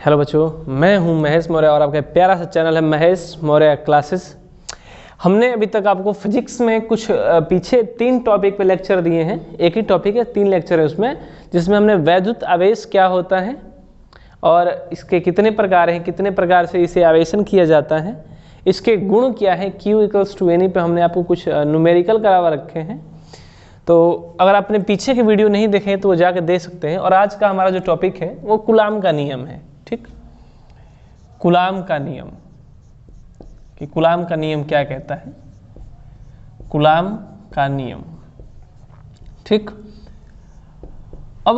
Hello बच्चों, मैं हूं महेश मौर्य और आपका प्यारा सा चैनल है महेश मौर्य क्लासेस। हमने अभी तक आपको फिजिक्स में कुछ पीछे 3 टॉपिक पे लेक्चर दिए हैं। एक ही टॉपिक है, 3 लेक्चर है उसमें, जिसमें हमने वैद्युत आवेश क्या होता है और इसके कितने प्रकार हैं, कितने प्रकार से इसे आवेशन किया जाता है, इसके गुण क्या है, Q=NE पे हमने आपको कुछ न्यूमेरिकल करवा रखे हैं। तो अगर आपने पीछे के वीडियो नहीं देखे तो वो जाकर दे सकते हैं। और आज का हमारा जो टॉपिक है वो कूलाम का नियम है। ठीक, कूलाम का नियम, कि कूलाम का नियम क्या कहता है, कूलाम का नियम। ठीक, अब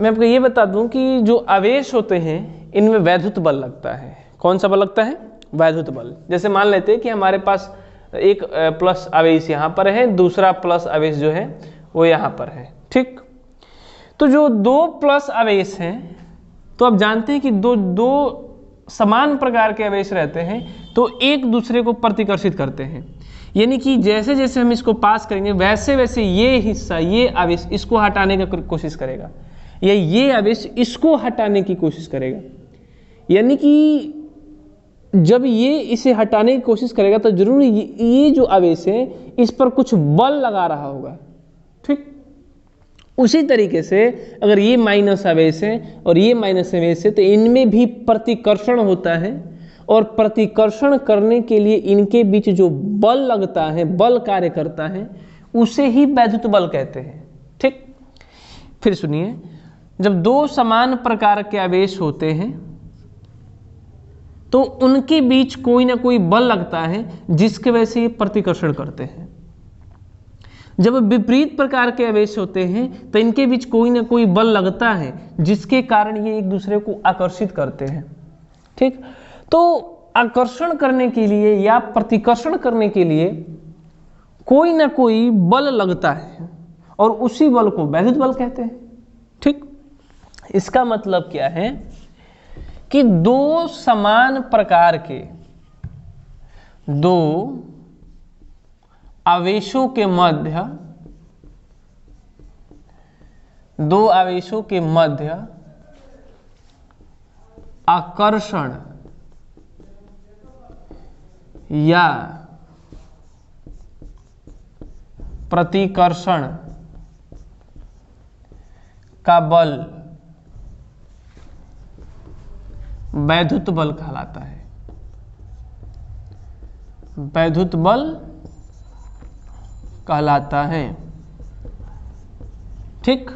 मैं आपको ये बता दूं कि जो आवेश होते हैं इनमें वैद्युत बल लगता है। कौन सा बल लगता है? वैद्युत बल। जैसे मान लेते हैं कि हमारे पास एक प्लस आवेश यहाँ पर है, दूसरा प्लस आवेश जो है वो यहाँ पर है। ठीक, तो जो 2 प्लस आवेश हैं, तो आप जानते हैं कि दो समान प्रकार के आवेश रहते हैं तो एक दूसरे को प्रतिकर्षित करते हैं। यानी कि जैसे जैसे हम इसको पास करेंगे वैसे वैसे ये हिस्सा, ये आवेश इसको हटाने की कोशिश करेगा, या ये आवेश इसको हटाने की कोशिश करेगा। यानी कि जब ये इसे हटाने की कोशिश करेगा तो जरूर ये जो आवेश है इस पर कुछ बल लगा रहा होगा। ठीक, उसी तरीके से अगर ये माइनस आवेश है और ये माइनस आवेश है तो इनमें भी प्रतिकर्षण होता है, और प्रतिकर्षण करने के लिए इनके बीच जो बल लगता है, बल कार्य करता है, उसे ही वैद्युत बल कहते हैं। ठीक, फिर सुनिए, जब 2 समान प्रकार के आवेश होते हैं तो उनके बीच कोई ना कोई बल लगता है जिसके वजह से ये प्रतिकर्षण करते हैं। जब विपरीत प्रकार के आवेश होते हैं तो इनके बीच कोई ना कोई बल लगता है जिसके कारण ये एक दूसरे को आकर्षित करते हैं। ठीक, तो आकर्षण करने के लिए या प्रतिकर्षण करने के लिए कोई ना कोई बल लगता है और उसी बल को वैद्युत बल कहते हैं। ठीक, इसका मतलब क्या है कि 2 समान प्रकार के 2 आवेशों के मध्य, 2 आवेशों के मध्य आकर्षण या प्रतिकर्षण का बल वैद्युत बल कहलाता है। वैद्युत बल कहलाता है। ठीक,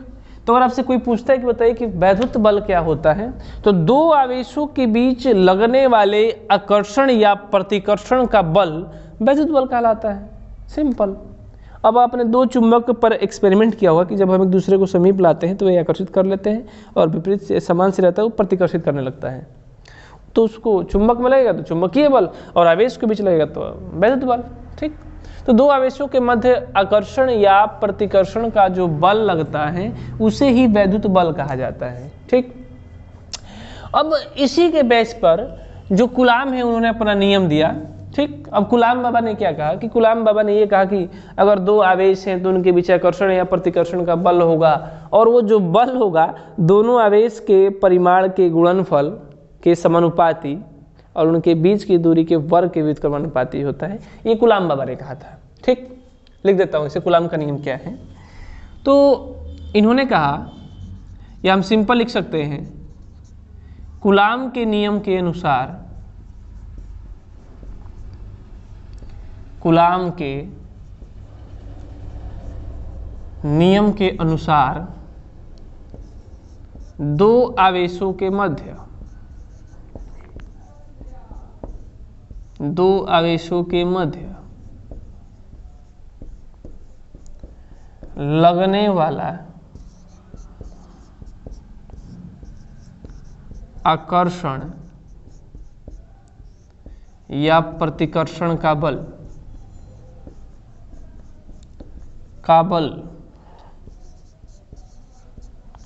तो अगर आपसे कोई पूछता है कि बताइए कि वैद्युत बल क्या होता है, तो 2 आवेशों के बीच लगने वाले आकर्षण या प्रतिकर्षण का बल वैद्युत बल कहलाता है। सिंपल। अब आपने 2 चुंबक पर एक्सपेरिमेंट किया होगा कि जब हम एक दूसरे को समीप लाते हैं तो वे आकर्षित कर लेते हैं, और विपरीत समान से रहता है वो प्रतिकर्षित करने लगता है। तो उसको चुंबक में लगेगा तो चुंबकीय बल, और आवेश के बीच लगेगा तो वैद्युत बल। ठीक, तो 2 आवेशों के मध्य आकर्षण या प्रतिकर्षण का जो बल लगता है उसे ही वैद्युत बल कहा जाता है। ठीक, अब इसी के बेस पर जो कूलाम है उन्होंने अपना नियम दिया। ठीक, अब कूलाम बाबा ने क्या कहा कि कूलाम बाबा ने ये कहा कि अगर 2 आवेश हैं तो उनके बीच आकर्षण या प्रतिकर्षण का बल होगा, और वो जो बल होगा दोनों आवेश के परिमाण के गुणनफल के समानुपाती और उनके बीच की दूरी के वर्ग के व्युत्क्रमानुपाती होता है। ये कूलाम बाबा ने कहा था। ठीक, लिख देता हूँ इसे, कूलाम का नियम क्या है। तो इन्होंने कहा, या हम सिंपल लिख सकते हैं, कूलाम के नियम के अनुसार, कूलाम के नियम के अनुसार 2 आवेशों के मध्य, 2 आवेशों के मध्य लगने वाला आकर्षण या प्रतिकर्षण का बल,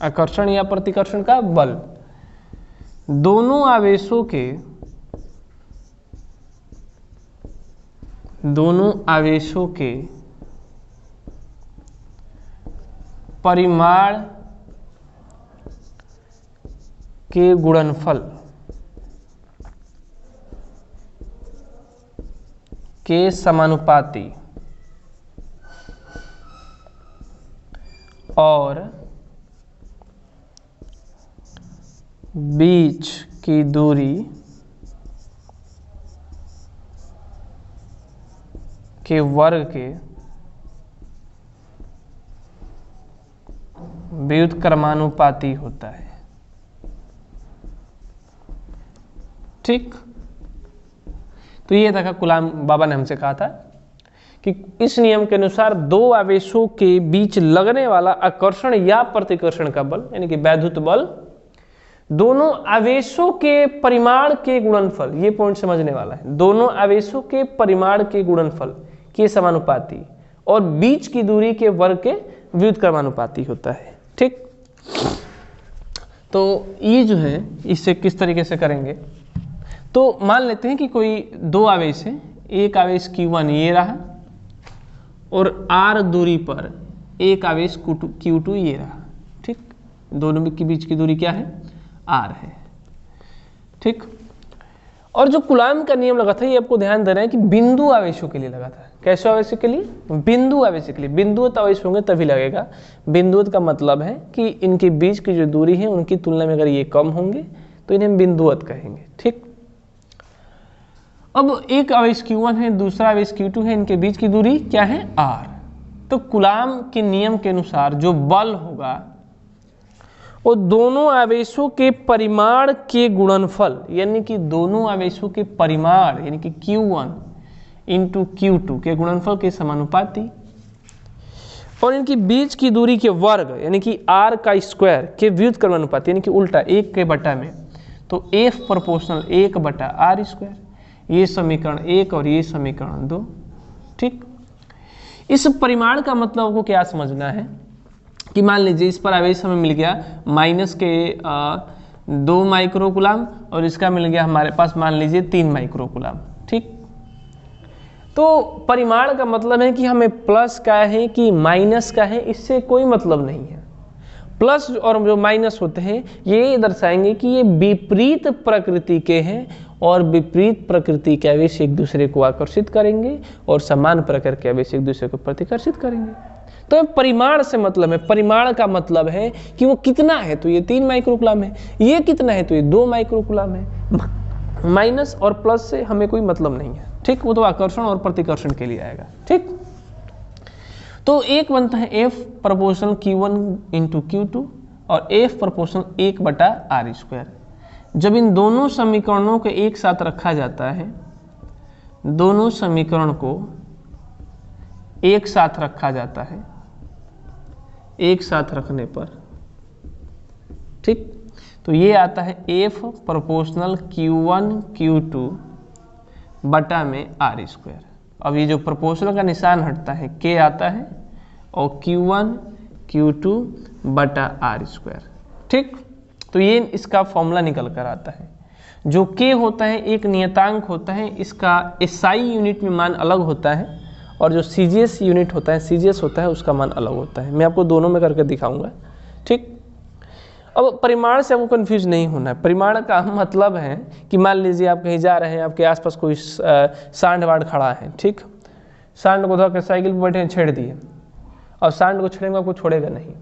आकर्षण या प्रतिकर्षण का बल दोनों आवेशों के परिमाण के गुणनफल के समानुपाती और बीच की दूरी के वर्ग के व्युत्क्रमानुपाती होता है। ठीक, तो ये था कूलाम बाबा ने हमसे कहा था कि इस नियम के अनुसार दो आवेशों के बीच लगने वाला आकर्षण या प्रतिकर्षण का बल यानी कि वैद्युत बल दोनों आवेशों के परिमाण के गुणनफल, ये पॉइंट समझने वाला है, दोनों आवेशों के परिमाण के गुणनफल के समानुपाती और बीच की दूरी के वर्ग के व्युत्क्रमानुपाती होता है। ठीक, तो ये जो है इससे किस तरीके से करेंगे, तो मान लेते हैं कि कोई दो आवेश है, एक आवेश Q1 ये रहा और R दूरी पर एक आवेश Q2 ये रहा। ठीक, दोनों के बीच की दूरी क्या है, R है। ठीक, और जो कूलाम का नियम लगा था ये आपको ध्यान देना है कि बिंदु आवेशों के लिए लगा था। कैसे आवेशों के लिए, बिंदु आवेश के लिए। बिंदुवत आवेश होंगे तभी लगेगा। बिंदुवत का मतलब है कि इनके बीच की जो दूरी है उनकी तुलना में अगर ये कम होंगे तो इन्हें हम बिंदुवत कहेंगे। ठीक, अब एक आवेश Q1 है, दूसरा आवेश Q2 है, इनके बीच की दूरी क्या है, R। तो कूलाम के नियम के अनुसार जो बल होगा वो दोनों आवेशों के परिमाण के गुणनफल यानी कि दोनों आवेशों के परिमाण यानी कि Q1 इंटू Q2 के गुणनफल के समानुपाती और इनकी बीच की दूरी के वर्ग यानी कि R का स्क्वायर के व्युत्क्रमानुपाती यानी कि उल्टा 1 के बटा में, तो F प्रोपोर्शनल 1 बटा R स्क्वायर, ये समीकरण 1 और ये समीकरण 2। ठीक, इस परिमाण का मतलब को क्या समझना है कि मान लीजिए इस पर आवेश हमें मिल गया माइनस के 2 माइक्रोकूलाम और इसका मिल गया हमारे पास मान लीजिए 3 माइक्रोकूलाम। ठीक, तो परिमाण का मतलब है कि हमें प्लस का है कि माइनस का है इससे कोई मतलब नहीं है। प्लस और जो माइनस होते हैं ये दर्शाएंगे कि ये विपरीत प्रकृति के हैं और विपरीत प्रकृति के आवेश एक दूसरे को आकर्षित करेंगे और समान प्रकार के आवेश एक दूसरे को प्रतिकर्षित करेंगे। तो परिमाण से मतलब है, परिमाण का मतलब है कि वो कितना है, तो ये 3 माइक्रोकूलाम है, ये कितना है तो ये 2 माइक्रोकूलाम है। माइनस और प्लस से हमें कोई मतलब नहीं है। ठीक, वो तो आकर्षण और प्रतिकर्षण के लिए आएगा। ठीक, तो एक बनता है F proportional Q1 into Q2 और F प्रोपोर्शनल 1 बटा R स्क्वायर। जब इन दोनों समीकरणों को एक साथ रखा जाता है, दोनों समीकरण को एक साथ रखा जाता है, एक साथ रखने पर ठीक, तो ये आता है F प्रोपोर्शनल Q1 Q2 बटा में R स्क्वायर। अब ये जो प्रोपोर्शनल का निशान हटता है K आता है और Q1 Q2 बटा R स्क्वायर। ठीक, तो ये इसका फॉर्मूला निकल कर आता है। जो K होता है एक नियतांक होता है, इसका SI यूनिट में मान अलग होता है और जो CGS यूनिट होता है, CGS होता है उसका मान अलग होता है। मैं आपको दोनों में करके दिखाऊंगा। ठीक, अब परिमाण से आपको कंफ्यूज नहीं होना है। परिमाण का मतलब है कि मान लीजिए आप कहीं जा रहे हैं, आपके आसपास कोई सांड वाड खड़ा है। ठीक, सांड को धोकर साइकिल पर बैठे छेड़ दिए और सांड को छेड़ेंगे आपको छोड़ेगा नहीं,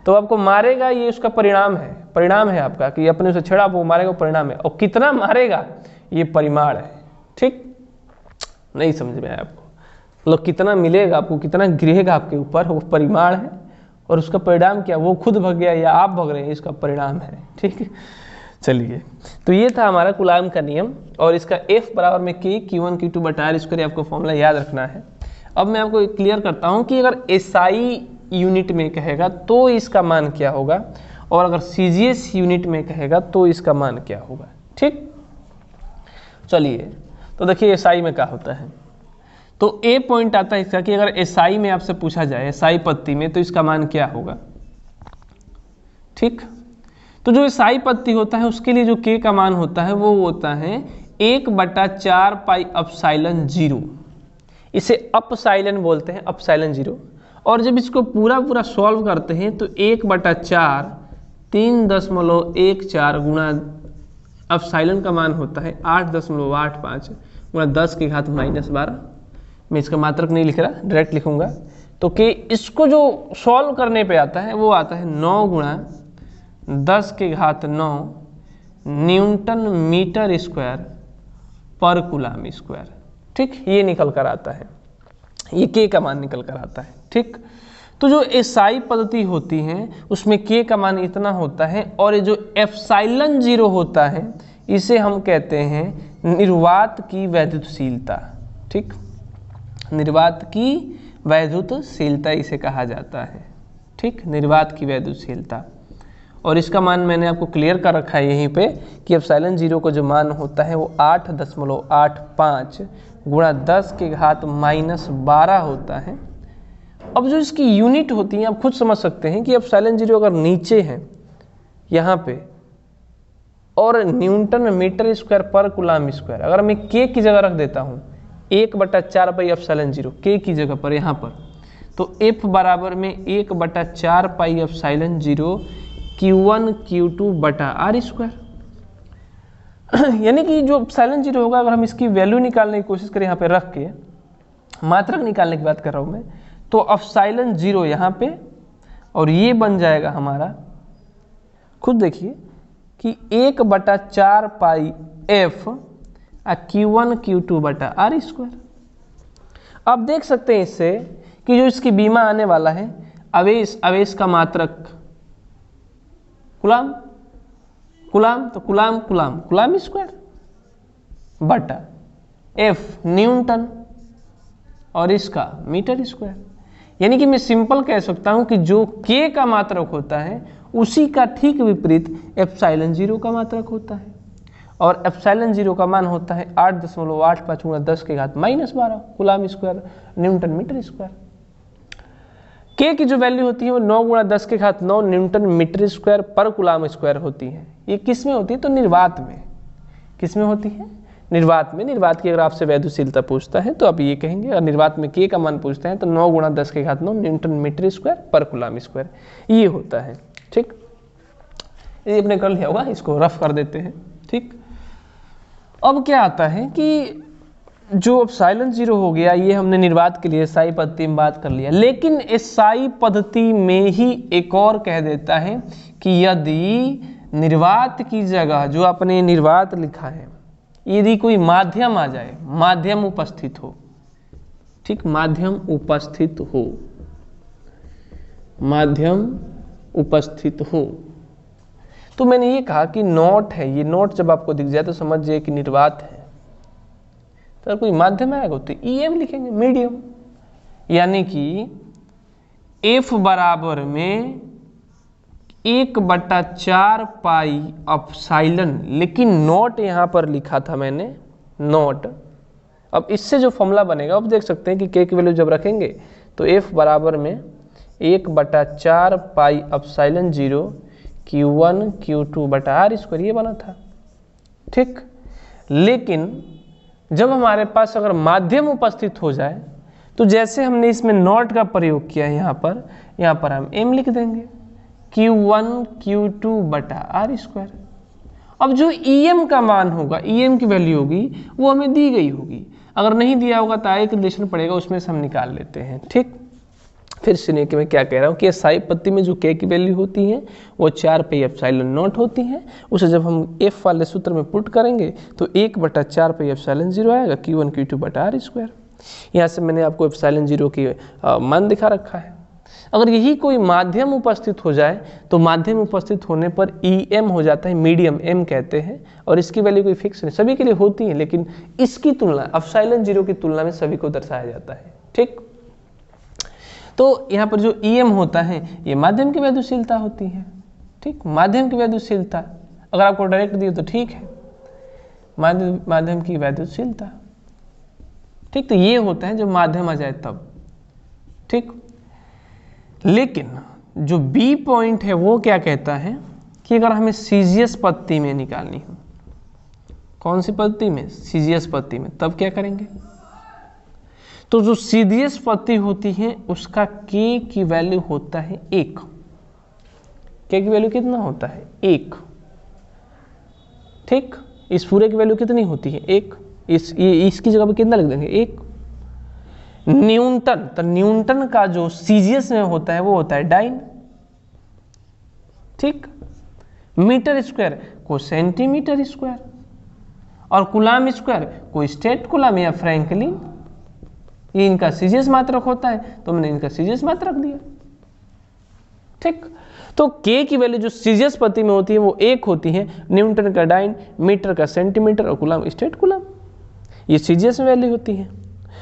तो आपको मारेगा, ये उसका परिणाम है। परिणाम है आपका कि अपने उसे छेड़ा वो मारेगा, परिणाम है। और कितना मारेगा ये परिमाण है। ठीक, नहीं समझ में आया आपको, मतलब कितना मिलेगा आपको, कितना गिरेगा आपके ऊपर, वो परिमाण है। और उसका परिणाम क्या, वो खुद भग गया या आप भग रहे हैं, इसका परिणाम है। ठीक, चलिए, तो ये था हमारा कूलाम का नियम और इसका F बराबर में K Q1 Q2 बटा R स्क्वायर आपको फॉर्मूला याद रखना है। अब मैं आपको क्लियर करता हूँ कि अगर SI यूनिट में कहेगा तो इसका मान क्या होगा और अगर CGS यूनिट में कहेगा तो इसका मान क्या होगा। ठीक, चलिए, तो देखिए SI में क्या होता है, तो A पॉइंट आता है इसका कि अगर SI में आपसे पूछा जाए, SI पत्ती में, तो इसका मान क्या होगा। ठीक, तो जो SI पत्ती होता है उसके लिए जो K का मान होता है वो होता है 1/4 पाई अपसाइलन 0। इसे अपसाइलन बोलते हैं, अपसाइलन 0। और जब इसको पूरा सॉल्व करते हैं तो 1/4 3.14 गुणा अपसाइलन का मान होता है 8.85 गुणा 10 की घात -12 मैं इसका मात्रक नहीं लिख रहा, डायरेक्ट लिखूंगा। तो के इसको जो सॉल्व करने पे आता है वो आता है 9 गुणा 10 के घात 9 न्यूटन मीटर स्क्वायर पर कूलम स्क्वायर। ठीक, ये निकल कर आता है, ये के का मान निकल कर आता है। ठीक, तो जो एसआई पद्धति होती है उसमें के का मान इतना होता है, और ये जो एप्सिलॉन 0 होता है इसे हम कहते हैं निर्वात की वैद्युतशीलता। ठीक, निर्वात की वैद्युतशीलता इसे कहा जाता है। ठीक, निर्वात की वैद्युतशीलता। और इसका मान मैंने आपको क्लियर कर रखा है यहीं पे कि एप्सिलॉन 0 का जो मान होता है वो 8.85 गुणा 10 के घात -12 होता है। अब जो इसकी यूनिट होती है आप खुद समझ सकते हैं कि एप्सिलॉन 0 अगर नीचे है यहाँ पे और न्यूटन मीटर स्क्वायर पर कूलम स्क्वायर, अगर मैं के की जगह रख देता हूँ 1/4 पाई एप्सिलॉन 0 के की जगह पर यहाँ पर, तो F बराबर में 1/4 पाई एप्सिलॉन 0 Q1 Q2 बटा R स्क्वायर। यानी कि जो एप्सिलॉन 0 होगा, अगर हम इसकी वैल्यू निकालने की कोशिश करें यहाँ पे रख के, मात्रक निकालने की बात कर रहा हूँ मैं, तो एप्सिलॉन 0 यहाँ पे और ये बन जाएगा हमारा, खुद देखिए कि 1/4 पाई F Q1 Q2 बटा R स्क्वायर। अब देख सकते हैं इससे कि जो इसकी बीमा आने वाला है आवेश का मात्रक कूलम, तो कूलम स्क्वायर बटा F न्यूटन और इसका मीटर स्क्वायर। यानी कि मैं सिंपल कह सकता हूं कि जो K का मात्रक होता है उसी का ठीक विपरीत एप्सिलॉन 0 का मात्रक होता है, और एप्सिलॉन 0 का मान होता है 8.85 गुणा 10 के घात -12 coulomb square newton metre square. के की जो वैल्यू होती है वो 9 गुणा 10 के घात 9 न्यूटन मीटर स्क्वायर पर कूलम स्क्वायर होती है। ये किस में होती है? तो निर्वात में। किस में होती है? निर्वात में। निर्वात की अगर आपसे वैद्युतशीलता पूछता है तो आप ये कहेंगे, और निर्वात में के का मान पूछते हैं तो 9 गुणा 10 के घात 9 न्यूटन मीटर स्क्वायर पर कूलम स्क्वायर ये होता है। ठीक, ये आपने कर लिया होगा, इसको रफ कर देते हैं। ठीक, अब क्या आता है कि जो एप्सिलॉन 0 हो गया ये हमने निर्वात के लिए एसआई पद्धति में बात कर लिया, लेकिन एसआई पद्धति में ही एक और कह देता है कि यदि निर्वात की जगह जो आपने निर्वात लिखा है यदि कोई माध्यम आ जाए, माध्यम उपस्थित हो, ठीक, माध्यम उपस्थित हो, माध्यम उपस्थित हो, तो मैंने ये कहा कि नोट है, ये नोट जब आपको दिख जाए तो समझिए कि निर्वात है। तो अगर कोई माध्यम आएगा तो EM लिखेंगे, मीडियम। यानी कि F बराबर में 1/4 पाई एप्सिलॉन, लेकिन नोट यहां पर लिखा था मैंने, नोट। अब इससे जो फॉर्मूला बनेगा अब देख सकते हैं कि K की वैल्यू जब रखेंगे तो F बराबर में 1/4 पाई एप्सिलॉन 0 Q1 Q2 बटा R स्क्वायर, ये बना था। ठीक, लेकिन जब हमारे पास अगर माध्यम उपस्थित हो जाए तो जैसे हमने इसमें नॉट का प्रयोग किया है यहाँ पर हम M लिख देंगे, Q1 Q2 बटा R स्क्वायर। अब जो EM का मान होगा, EM की वैल्यू होगी वो हमें दी गई होगी, अगर नहीं दिया होगा तो एक रिलेशन पड़ेगा उसमें से हम निकाल लेते हैं। ठीक, फिर सुनिए कि मैं क्या कह रहा हूँ कि एसआई पद्धति में जो K की वैल्यू होती है वो 4 पाई एप्सिलॉन नॉट होती है, उसे जब हम F वाले सूत्र में पुट करेंगे तो 1/4 पाई एप्सिलॉन 0 आएगा Q1 Q2 बटा R स्क्वायर। यहाँ से मैंने आपको एप्सिलॉन 0 की मान दिखा रखा है। अगर यही कोई माध्यम उपस्थित हो जाए तो माध्यम उपस्थित होने पर EM हो जाता है, मीडियम M कहते हैं, और इसकी वैल्यू कोई फिक्स नहीं, सभी के लिए होती है, लेकिन इसकी तुलना एप्सिलॉन 0 की तुलना में सभी को दर्शाया जाता है। ठीक, तो यहाँ पर जो EM होता है ये माध्यम की वैद्युतशीलता होती है। ठीक, माध्यम की वैद्युतशीलता अगर आपको डायरेक्ट दिए तो ठीक है, माध्यम की वैद्युतशीलता। ठीक, तो ये होता है जब माध्यम आ जाए तब। ठीक, लेकिन जो B पॉइंट है वो क्या कहता है कि अगर हमें CGS पद्धति में निकालनी हो, कौन सी पद्धति में? CGS पद्धति में, तब क्या करेंगे? तो जो CGS पद्धति होती है उसका K की वैल्यू होता है 1। K की वैल्यू कितना होता है? 1। ठीक, इस पूरे की वैल्यू कितनी होती है? 1। इसकी जगह पे कितना लिख देंगे? 1। न्यूटन, तो न्यूटन का जो सीजीएस में होता है वो होता है डाइन, ठीक। मीटर स्क्वायर को सेंटीमीटर स्क्वायर, और कूलाम स्क्वायर को स्टेट कूलाम या फ्रैंकलिन, ये इनका सीजीएस मात्रक होता है, तो मैंने इनका सीजीएस मात्रक दिया, ठीक। तो के की वैल्यू जो सीजीएस प्रति में होती है वो 1 होती है, न्यूटन का डाइन, मीटर का सेंटीमीटर और कूलाम स्टेट कूलाम, ये सीजीएस में वैल्यू होती है।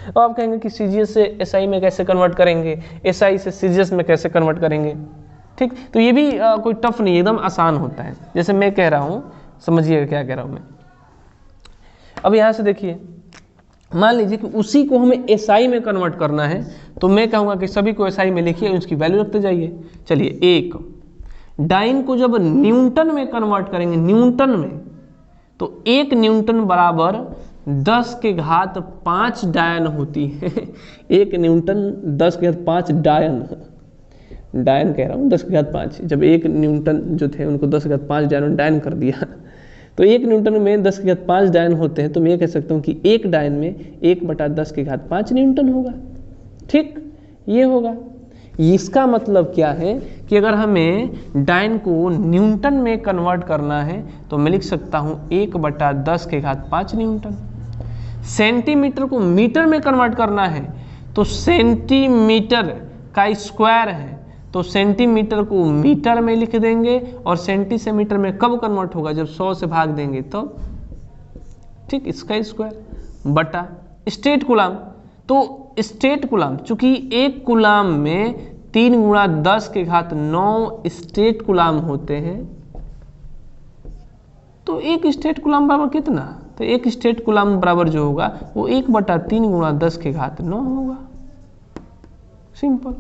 अब आप कहेंगे कि सीजीएस से एसआई में कैसे कन्वर्ट करेंगे, एसआई से सीजीएस में कैसे कन्वर्ट करेंगे, ठीक। तो ये भी कोई टफ नहीं, एकदम आसान होता है। जैसे मैं कह रहा हूँ, समझिएगा क्या कह रहा हूँ मैं। अब यहाँ से देखिए, मान लीजिए कि उसी को हमें एसआई में कन्वर्ट करना है, तो मैं कहूँगा कि सभी को एसआई में लिखिए, उसकी वैल्यू रखते जाइए। चलिए, 1 डाइन को जब न्यूटन में कन्वर्ट करेंगे, न्यूटन में, तो 1 न्यूटन बराबर 10 के घात 5 डायन होती है। 1 न्यूटन 10 के घात 5 डायन, डायन कह रहा हूँ, 10 के घात 5। जब 1 न्यूटन जो थे उनको 10 के घात 5 डायन कर दिया, तो 1 न्यूटन में 10 के घात 5 डायन होते हैं, तो मैं ये कह सकता हूँ कि 1 डायन में 1/10 के घात 5 न्यूटन होगा, ठीक। ये होगा। इसका मतलब क्या है कि अगर हमें डायन को न्यूटन में कन्वर्ट करना है तो मैं लिख सकता हूँ 1/10 के घात 5 न्यूटन। सेंटीमीटर को मीटर में कन्वर्ट करना है तो सेंटीमीटर का स्क्वायर है, तो सेंटीमीटर को मीटर में लिख देंगे, और सेंटी से मीटर में कब कन्वर्ट होगा, जब 100 से भाग देंगे तो, ठीक। इसका स्क्वायर बटा स्टेट कूलाम, तो स्टेट कूलाम, चूंकि 1 कूलाम में 3 × 10 के घात 9 स्टेट कूलाम होते हैं, तो 1 स्टेट कूलाम बराबर कितना, तो 1 स्टेट कूलाम बराबर जो होगा वो 1/3 × 10 के घात 9 होगा। सिंपल।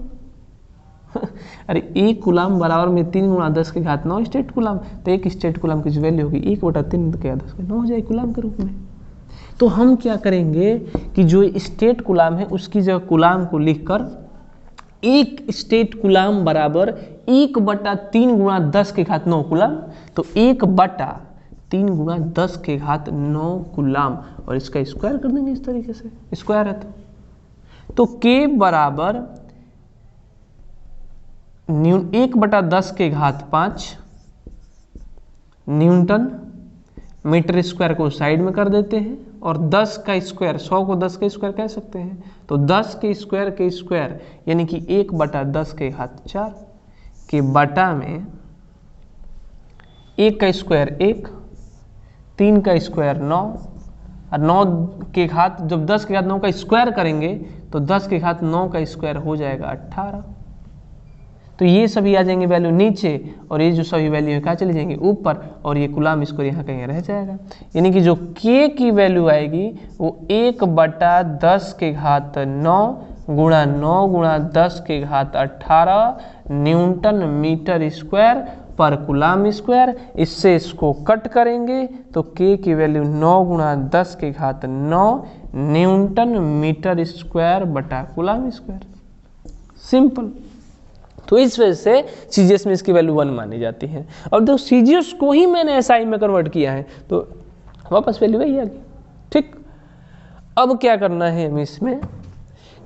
अरे 1 कूलाम बराबर में 3 × 10 के घात 9 स्टेट कूलाम, तो 1 स्टेट कूलाम की जो वैल्यू होगी 1/3 के घात 10 के 9 हो जाएगी कूलाम के रूप में। तो हम क्या करेंगे कि जो स्टेट कूलाम है उसकी जगह कूलाम को लिखकर 1 स्टेट कूलाम बराबर 1/3 × 10 के घात 9 कूलाम, तो 1/3 × 10 के घात 9 कूलाम, और इसका स्क्वायर कर देंगे इस तरीके से, स्क्वायर है तो K बराबर 1/10 के घात 5 न्यूटन, मीटर स्क्वायर को साइड में कर देते हैं, और 10 का स्क्वायर, 100 को 10 का स्क्वायर कह सकते हैं, तो 10 के स्क्वायर यानी कि 1/10 के घात 4 के बटा में 1 का स्क्वायर 1, 3 का स्क्वायर 9, और 9 के घात, जब 10 के घात 9 का स्क्वायर करेंगे तो 10 के घात 9 का स्क्वायर हो जाएगा 18। तो ये सभी आ जाएंगे वैल्यू नीचे, और ये जो सभी वैल्यू है कहाँ चली जाएंगी, ऊपर, और ये कूलाम स्क्वायर यहाँ कहीं रह जाएगा। यानी कि जो K की वैल्यू आएगी वो 1/10 के घात 9 गुणा 9 गुणा 10 के घात 18 न्यूटन मीटर स्क्वायर पर कूलाम स्क्वायर। इससे इसको कट करेंगे तो K की वैल्यू 9 गुणा 10 के घात 9 न्यूटन मीटर स्क्वायर बटा कूलाम स्क्वायर। सिंपल। तो इस वजह से सीजीएस में इसकी वैल्यू 1 मानी जाती है। और तो सीजीएस को ही मैंने एसआई में कन्वर्ट किया है तो वापस वैल्यू वही आ गई, ठीक। अब क्या करना है हमें इसमें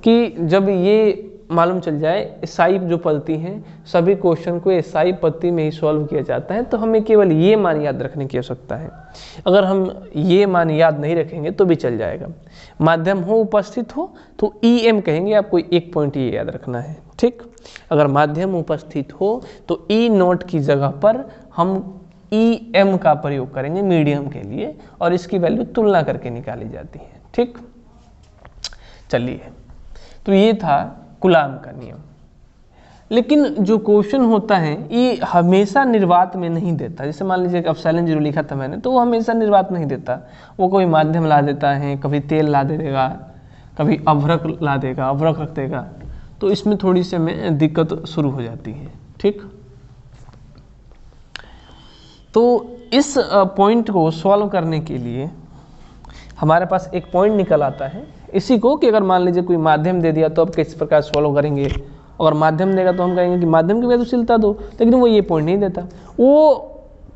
कि जब ये मालूम चल जाए एसआई जो पद्धति हैं, सभी क्वेश्चन को एसआई पद्धति में ही सॉल्व किया जाता है, तो हमें केवल ये मान याद रखने की आवश्यकता है। अगर हम ये मान याद नहीं रखेंगे तो भी चल जाएगा। माध्यम हो उपस्थित हो तो EM कहेंगे, आपको एक पॉइंट ये याद रखना है, ठीक। अगर माध्यम उपस्थित हो तो E0 की जगह पर हम EM का प्रयोग करेंगे मीडियम के लिए, और इसकी वैल्यू तुलना करके निकाली जाती है, ठीक। चलिए, तो ये था कूलाम का नियम। लेकिन जो क्वेश्चन होता है ये हमेशा निर्वात में नहीं देता। जैसे मान लीजिए एप्सिलॉन 0 लिखा था मैंने, तो वो हमेशा निर्वात नहीं देता, वो कोई माध्यम ला देता है, कभी तेल ला देगा, कभी अभ्रक ला देगा, अभ्रक रख देगा, तो इसमें थोड़ी सी हमें दिक्कत शुरू हो जाती है, ठीक। तो इस पॉइंट को सॉल्व करने के लिए हमारे पास एक पॉइंट निकल आता है इसी को कि अगर मान लीजिए कोई माध्यम दे दिया तो अब किस प्रकार सॉल्व करेंगे। अगर माध्यम देगा तो हम कहेंगे कि माध्यम की वैद्युशीलता दो, लेकिन वो ये पॉइंट नहीं देता, वो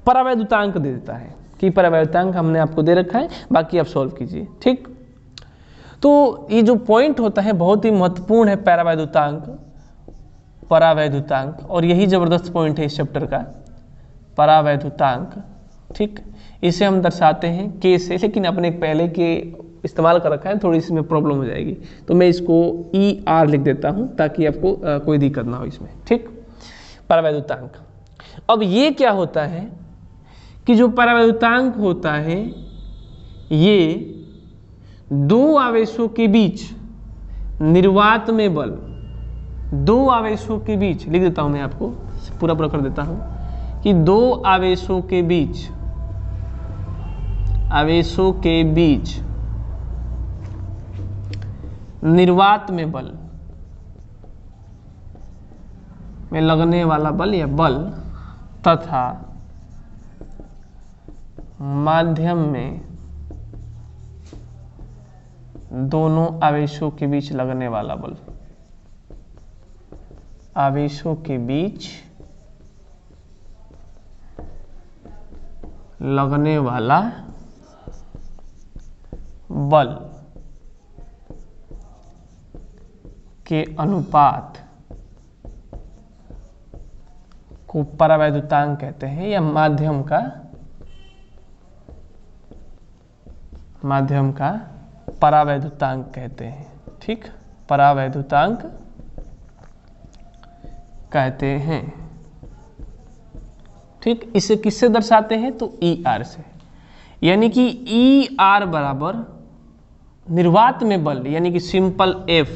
परावैद्युतांक दे देता है कि परावैद्युतांक हमने आपको दे रखा है, बाकी आप सॉल्व कीजिए, ठीक। तो ये जो पॉइंट होता है बहुत ही महत्वपूर्ण है, परावैद्युतांक, और यही जबरदस्त पॉइंट है इस चैप्टर का, परावैद्युतांक। ठीक, इसे हम दर्शाते हैं के से, लेकिन अपने पहले के इस्तेमाल कर रखा है, थोड़ी इसमें प्रॉब्लम हो जाएगी, तो मैं इसको ER लिख देता हूं ताकि आपको कोई दिक्कत ना हो इसमें। ठीक, परावैद्युतांक। अब ये क्या होता है कि जो परावैद्युतांक होता है ये दो आवेशों के बीच निर्वात में बल, दो आवेशों के बीच, लिख देता हूं मैं आपको, पूरा कर देता हूं कि दो आवेशों के बीच निर्वात में बल में लगने वाला बल या बल तथा माध्यम में दोनों आवेशों के बीच लगने वाला बल, आवेशों के बीच लगने वाला बल के अनुपात को परावैद्युतांक कहते हैं, या माध्यम का परावैद्युतांक कहते हैं। ठीक, परावैद्युतांक कहते हैं। ठीक, इसे किससे दर्शाते हैं तो ER से, यानी कि ER बराबर निर्वात में बल यानी कि सिंपल F,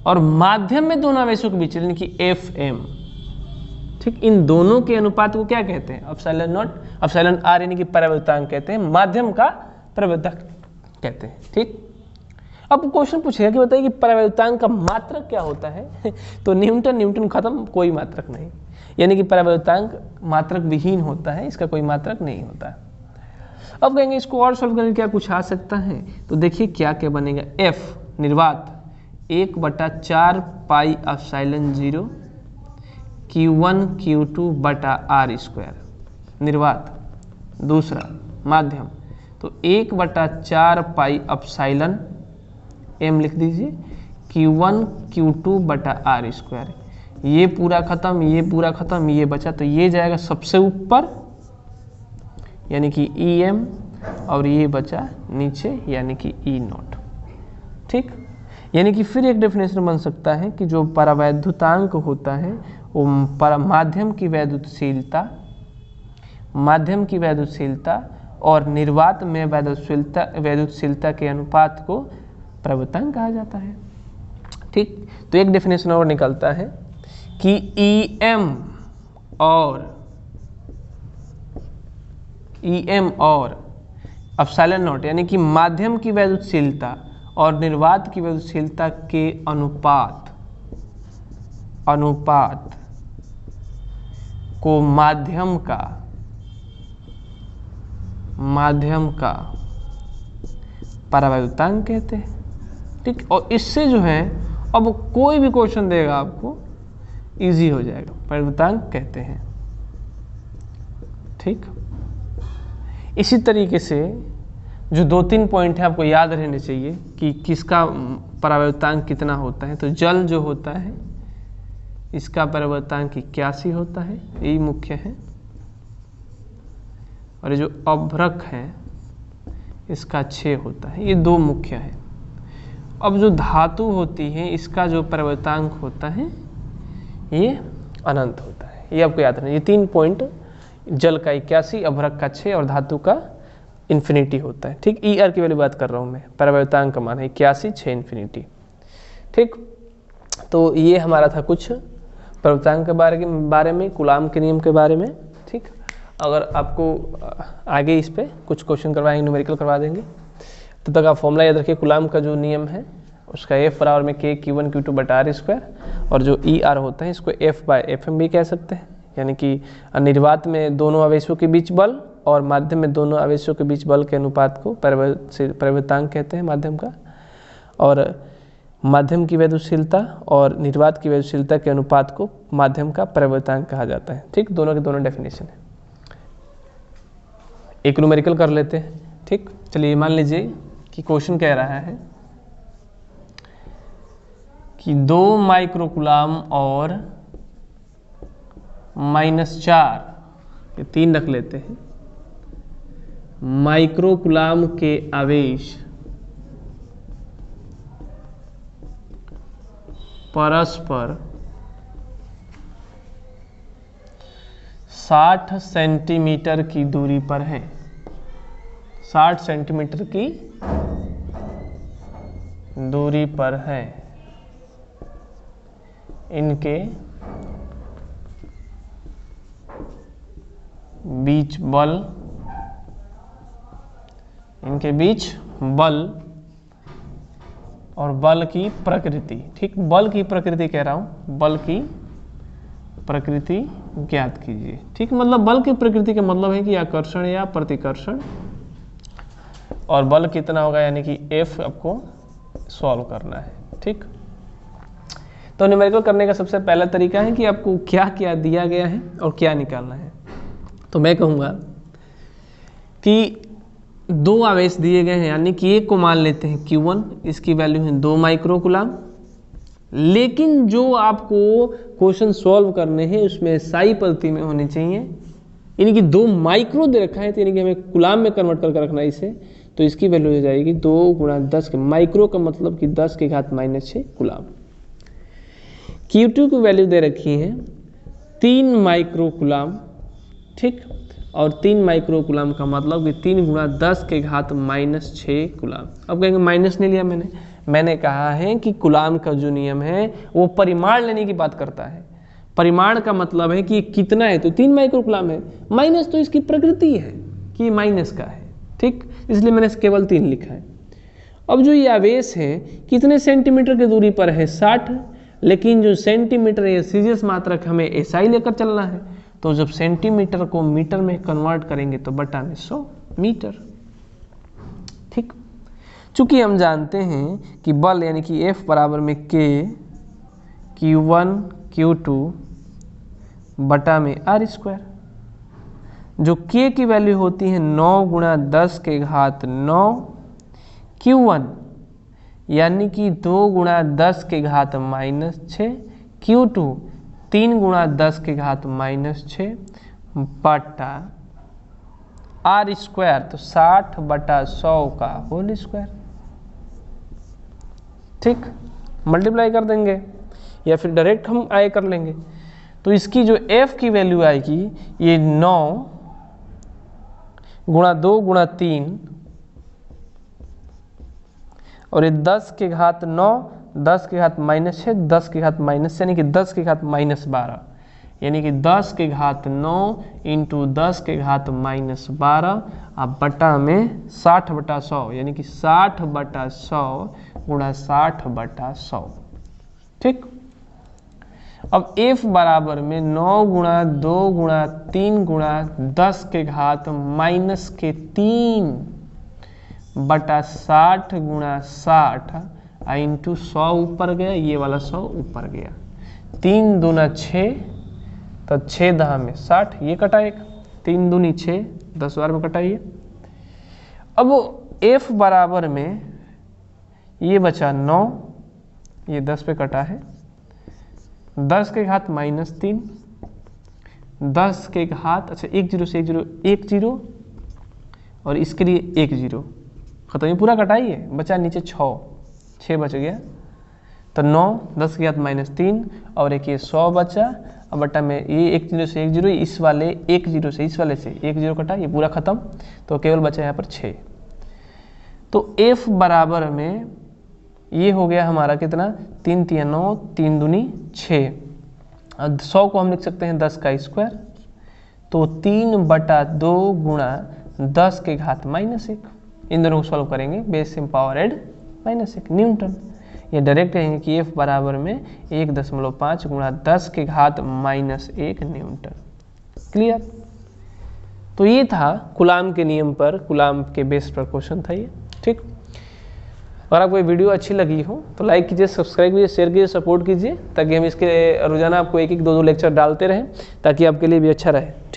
और माध्यम में दोनों आवेशों के बीच यानी कि FM। ठीक, इन दोनों के अनुपात को क्या कहते हैं, एप्सिलॉन नॉट, एप्सिलॉन R यानी कि परावैद्युतांक कहते हैं, माध्यम का परावैद्युतांक कहते हैं। ठीक, अब क्वेश्चन पूछेगा कि बताइए कि परावैद्युतांक का मात्रक क्या होता है तो न्यूटन खत्म, कोई मात्रक नहीं, यानी कि परावैद्युतांक मात्रक विहीन होता है, इसका कोई मात्रक नहीं होता है। अब कहेंगे इसको और सॉल्व करके क्या कुछ आ सकता है, तो देखिए क्या क्या बनेगा, F निर्वात 1/4 पाई एप्सिलॉन 0 Q1 Q2 बटा R² निर्वात। दूसरा माध्यम तो 1/4 पाई एप्सिलॉन M लिख दीजिए Q1 Q2 बटा R²। ये पूरा खत्म, ये पूरा खत्म, ये बचा, तो ये जाएगा सबसे ऊपर यानी कि EM, और ये बचा नीचे यानी कि E0। ठीक, यानी कि फिर एक डेफिनेशन बन सकता है कि जो परावैद्युतांक होता है वो माध्यम की वैद्युतशीलता और निर्वात में वैद्युतशीलता के अनुपात को परावैद्युतांक कहा जाता है। ठीक, तो एक डेफिनेशन और निकलता है कि EM और एप्सिलॉन नॉट यानी कि माध्यम की वैद्युतशीलता और निर्वात की वैद्युतशीलता के अनुपात को माध्यम का परावैद्युतांक कहते हैं। ठीक, और इससे जो है अब कोई भी क्वेश्चन देगा आपको इजी हो जाएगा, परावैद्युतांक कहते हैं। ठीक, इसी तरीके से जो 2-3 पॉइंट है आपको याद रहने चाहिए कि किसका परावैद्युतांक कितना होता है। तो जल जो होता है इसका परावैद्युतांक 81 होता है, यही मुख्य है, और ये जो अभ्रक है इसका 6 होता है, ये 2 मुख्य है। अब जो धातु होती है इसका जो परावैद्युतांक होता है ये अनंत होता है, ये आपको याद रखना। ये 3 पॉइंट, जल का 81, अभ्रक का 6 और धातु का इन्फिनिटी होता है। ठीक, ER की वाली बात कर रहा हूँ मैं, परावैद्युतांक का मान है 81, 6 इन्फिनिटी। ठीक, तो ये हमारा था कुछ परावैद्युतांक के बारे में, कूलाम के नियम के बारे में। ठीक, अगर आपको आगे इस पे कुछ क्वेश्चन करवाएंगे, न्यूमेरिकल करवा देंगे, तब तक आप फॉर्मूला याद रखिए। कूलाम का जो नियम है उसका F बराबर में K Q1 Q2 बटा R², और जो ER होता है इसको F/FM भी कह सकते हैं, यानी कि निर्वात में दोनों आवेशों के बीच बल और माध्यम में दोनों आवेशों के बीच बल के अनुपात को परावैद्युतांक कहते हैं माध्यम का, और माध्यम की वैद्युतशीलता और निर्वात की वैद्युतशीलता के अनुपात को माध्यम का परावैद्युतांक कहा जाता है। ठीक, दोनों के दोनों डेफिनेशन है। एक न्यूमेरिकल कर लेते हैं। ठीक, चलिए मान लीजिए कि क्वेश्चन कह रहा है कि 2 माइक्रोकुलाम और -4, ये 3 रख लेते हैं, माइक्रोकुलाम के आवेश परस्पर 60 सेंटीमीटर की दूरी पर है। 60 सेंटीमीटर की दूरी पर है। इनके बीच बल, और बल की प्रकृति, ठीक, बल की प्रकृति कह रहा हूं, बल की प्रकृति ज्ञात कीजिए। ठीक, मतलब बल की प्रकृति का मतलब है कि आकर्षण या प्रतिकर्षण, और बल कितना होगा यानी कि F आपको सॉल्व करना है। ठीक, तो न्यूमेरिकल करने का सबसे पहला तरीका है कि आपको क्या क्या दिया गया है और क्या निकालना है। तो मैं कहूँगा कि 2 आवेश दिए गए हैं, यानी कि एक को मान लेते हैं Q1, इसकी वैल्यू है 2 माइक्रोकुलाम, लेकिन जो आपको क्वेश्चन सॉल्व करने हैं उसमें SI पद्धति में होनी चाहिए, यानी कि 2 माइक्रो दे रखा है तो यानी कि हमें कुलाम में कन्वर्ट करके रखना है इसे, तो इसकी वैल्यू हो जाएगी 2 × 10 के, माइक्रो का मतलब कि 10 के घात -6 कुलाम। Q2 की वैल्यू दे रखी है 3 माइक्रोकुलाम, ठीक, और 3 माइक्रोकुलाम का मतलब कि 3 × 10 के घात -6 कुलाम। अब कहेंगे माइनस नहीं लिया मैंने कहा है कि कुलाम का जो नियम है वो परिमाण लेने की बात करता है। परिमाण का मतलब है कि कितना है, तो 3 माइक्रोकुलाम है, माइनस तो इसकी प्रकृति है कि माइनस का है। ठीक, इसलिए मैंने केवल 3 लिखा है। अब जो ये आवेश है कितने सेंटीमीटर की दूरी पर है, 60, लेकिन जो सेंटीमीटर है सीरियस मात्रक, हमें SI लेकर चलना है, तो जब सेंटीमीटर को मीटर में कन्वर्ट करेंगे तो बटा में 100 मीटर। ठीक, चूंकि हम जानते हैं कि बल यानी कि F बराबर में K Q1 Q2 बटा में R², जो K की वैल्यू होती है 9 × 10 के घात 9 Q1, यानी कि 2 × 10 के घात -6, Q2 3 × 10 के घात -6 बटा R², तो 60 बटा 100 का होल स्क्वायर। ठीक, मल्टीप्लाई कर देंगे या फिर डायरेक्ट हम आए कर लेंगे, तो इसकी जो F की वैल्यू आएगी ये 9 × 2 × 3 और ये 10 के घात 9, 10 के घात -6, 10 के घात माइनस, यानी कि 10 के घात -12, यानी कि 10 के घात 9 × 10 के घात -12 अब बटा में 60 बटा 100, यानी कि 60 बटा 100 × 60 बटा 100। ठीक, अब F बराबर में 9 × 2 × 3 × 10 के घात -3 बटा 60 × 60 इंटू 100 ऊपर गया, ये वाला 100 ऊपर गया, 3 दूना 6, तो 6 दहा में 60, ये कटा एक, 3 दूनी 6, 10 बार में कटाइए। अब F बराबर में ये बचा 9, ये 10 पे कटा है, 10 के घात -3, 10 के घात, अच्छा 1 0 से 1 0, 1 0 और इसके लिए 1 0 खत्म, ये पूरा कटाइए, बचा नीचे 6 बच गया, तो 9, 10 के घात -3 और एक ये 100 बचा, अब बटा में ये 1 0 से 1 0, इस वाले 1 0 से इस वाले से 1 0 कटा, ये पूरा खत्म, तो केवल बचा यहाँ पर 6। तो F बराबर में ये हो गया हमारा कितना, 3 3 9, 3 दूनी 6, 100 को हम लिख सकते हैं 10 का स्क्वायर, तो 3 बटा 2 × 10 के घात -1, इन दोनों को सॉल्व करेंगे, बेस से पावर एड -1 न्यूटन। ये डायरेक्ट कहेंगे कि F बराबर में 1.5 × 10 के घात -1 न्यूटन। क्लियर? तो ये था कूलाम के नियम पर, कूलाम के बेस पर क्वेश्चन था ये। ठीक, अगर आपको ये वीडियो अच्छी लगी हो तो लाइक कीजिए, सब्सक्राइब कीजिए, शेयर कीजिए, सपोर्ट कीजिए, ताकि हम इसके रोजाना आपको 1 1 2 2 लेक्चर डालते रहें, ताकि आपके लिए भी अच्छा रहे। ठीक।